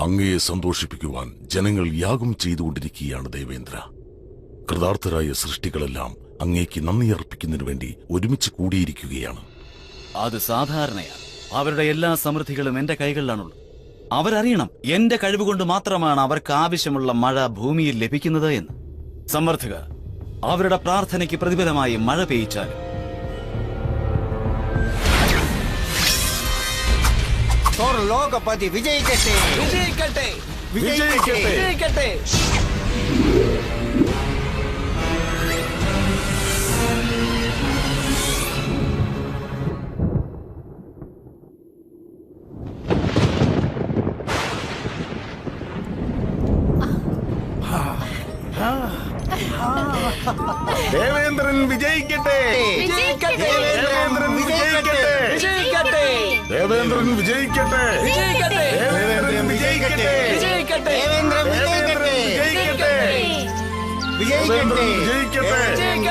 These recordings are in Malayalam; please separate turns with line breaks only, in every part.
അങ്ങയെ സന്തോഷിപ്പിക്കുവാൻ ജനങ്ങൾ യാഗം ചെയ്തുകൊണ്ടിരിക്കുകയാണ് ദേവേന്ദ്ര. കൃതാർത്ഥരായ സൃഷ്ടികളെല്ലാം അങ്ങേക്ക് നന്ദി അർപ്പിക്കുന്നതിനു വേണ്ടി ഒരുമിച്ച് കൂടിയിരിക്കുകയാണ്.
അത് സാധാരണയാണ്. അവരുടെ എല്ലാ സമൃദ്ധികളും എന്റെ കൈകളിലാണുള്ളത്. അവരറിയണം എന്റെ കഴിവുകൊണ്ട് മാത്രമാണ് അവർക്ക് ആവശ്യമുള്ള മഴ ഭൂമിയിൽ ലഭിക്കുന്നത് എന്ന്. സമർത്ഥക അവരുടെ പ്രാർത്ഥനയ്ക്ക് പ്രതിഫലമായി മഴ പെയ്ച്ചാലും
ലോകപതി വിജയിക്കട്ടെ, വിജയിക്കട്ടെ, വിജയിക്കട്ടെ, വിജയിക്കട്ടെ.
ദേവേന്ദ്രൻ വിജയിക്കട്ടെ, ദേവേന്ദ്രൻ വിജയിക്കട്ടെ, ദേവേന്ദ്രൻ വിജയിക്കട്ടെ, ദേവേന്ദ്രൻ വിജയിക്കട്ടെ,
ദേവേന്ദ്രൻ വിജയിക്കട്ടെ, വിജയിക്കട്ടെ,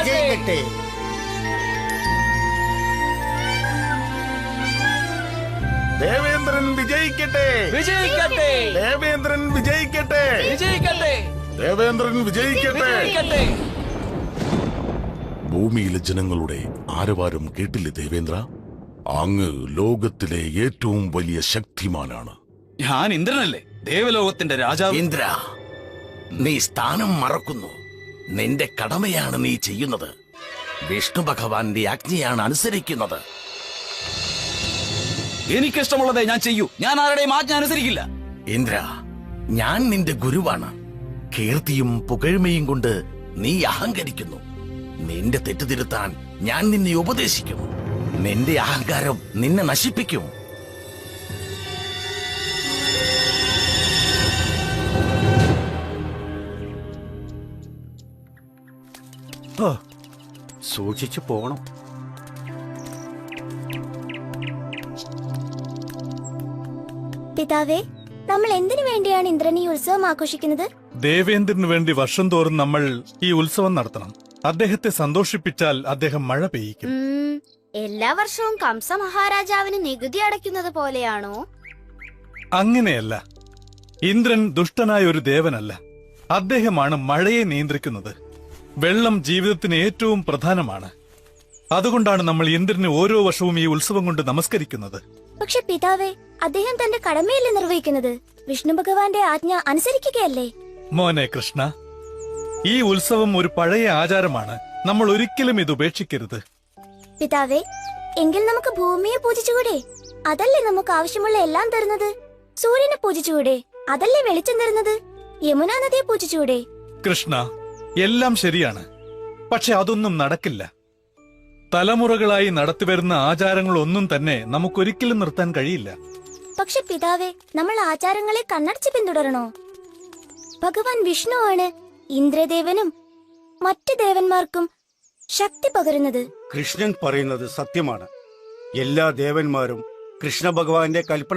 വിജയിക്കട്ടെ.
ദേവേന്ദ്രൻ വിജയിക്കട്ടെ,
വിജയിക്കട്ടെ,
ദേവേന്ദ്രൻ വിജയിക്കട്ടെ,
വിജയിക്കട്ടെ,
ദേവേന്ദ്രൻ വിജയിക്കട്ടെ.
ഭൂമിയിലെ ജനങ്ങളുടെ ആരവാരം കേട്ടില്ലേ ദേവേന്ദ്ര? അങ്ങ് ലോകത്തിലെ ഏറ്റവും വലിയ ശക്തിമാനാണ്.
ഞാൻ ഇന്ദ്രനല്ലേ, ദേവലോകത്തിന്റെ രാജാവ്.
ഇന്ദ്ര, നീ സ്ഥാനം മറക്കുന്നു. നിന്റെ കടമയാണ് നീ ചെയ്യുന്നത്. വിഷ്ണു ഭഗവാന്റെ ആജ്ഞയാണ് അനുസരിക്കുന്നത്.
എനിക്കിഷ്ടമുള്ളതേ ഞാൻ ചെയ്യൂ. ഞാൻ ആരുടെയും ആജ്ഞ അനുസരിക്കില്ല.
ഇന്ദ്ര, ഞാൻ നിന്റെ ഗുരുവാണ്. കീർത്തിയും പുകഴ്മയും കൊണ്ട് നീ അഹങ്കരിക്കുന്നു. നിന്റെ തെറ്റുതിരുത്താൻ ഞാൻ നിന്നെ ഉപദേശിക്കും. നിന്റെ അഹങ്കാരം നിന്നെ നശിപ്പിക്കും.
സൂക്ഷിച്ചു പോണം.
പിതാവേ, നമ്മൾ എന്തിനു വേണ്ടിയാണ് ഇന്ദ്രൻ ഈ ഉത്സവം ആഘോഷിക്കുന്നത്?
ദേവേന്ദ്രന് വേണ്ടി വർഷം തോറും നമ്മൾ ഈ ഉത്സവം നടത്തണം. അദ്ദേഹത്തെ സന്തോഷിപ്പിച്ചാൽ അദ്ദേഹം മഴ പെയ്യിക്കും.
എല്ലാ വർഷവും കംസ മഹാരാജാവിന് നികുതി അടയ്ക്കുന്നത് പോലെയാണോ?
അങ്ങനെയല്ല. ഇന്ദ്രൻ ദുഷ്ടനായ ഒരു ദേവനല്ല. അദ്ദേഹമാണ് മഴയെ നിയന്ത്രിക്കുന്നത്. വെള്ളം ജീവിതത്തിന് ഏറ്റവും പ്രധാനമാണ്. അതുകൊണ്ടാണ് നമ്മൾ ഇന്ദ്രന് ഓരോ വർഷവും ഈ ഉത്സവം കൊണ്ട് നമസ്കരിക്കുന്നത്.
പക്ഷെ പിതാവേ, അദ്ദേഹം തന്റെ കടമയല്ലേ നിർവഹിക്കുന്നത്? വിഷ്ണു ഭഗവാന്റെ ആജ്ഞ അനുസരിക്കുകയല്ലേ?
മോനെ കൃഷ്ണ, ഈ ഉത്സവം ഒരു പഴയ ആചാരമാണ്. നമ്മൾ ഒരിക്കലും ഇത് ഉപേക്ഷിക്കരുത്.
പിതാവേ, എങ്കിൽ നമുക്ക് ഭൂമിയെ പൂജിച്ചുകൂടെ? അതല്ലേ നമുക്ക് ആവശ്യമുള്ള എല്ലാം തരുന്നത്. സൂര്യനെ പൂജിച്ചുകൂടെ? അതല്ലേ വെളിച്ചം തരുന്നത്. യമുനാ നദിയെ പൂജിച്ചുകൂടെ?
കൃഷ്ണ, എല്ലാം ശരിയാണ്. പക്ഷെ അതൊന്നും നടക്കില്ല. തലമുറകളായി നടത്തിവരുന്ന ആചാരങ്ങളൊന്നും തന്നെ നമുക്കൊരിക്കലും നിർത്താൻ കഴിയില്ല.
പക്ഷെ പിതാവേ, നമ്മൾ ആചാരങ്ങളെ കണ്ണടച്ച് പിന്തുടരണോ? ഭഗവാൻ വിഷ്ണുവാണ് ഇന്ദ്രദേവനും മറ്റു ദേവന്മാർക്കും ശക്തി പകരുന്നത്.
കൃഷ്ണൻ പറയുന്നത് സത്യമാണ്. എല്ലാ ദേവന്മാരും കൃഷ്ണ ഭഗവാന്റെ കൽപ്പന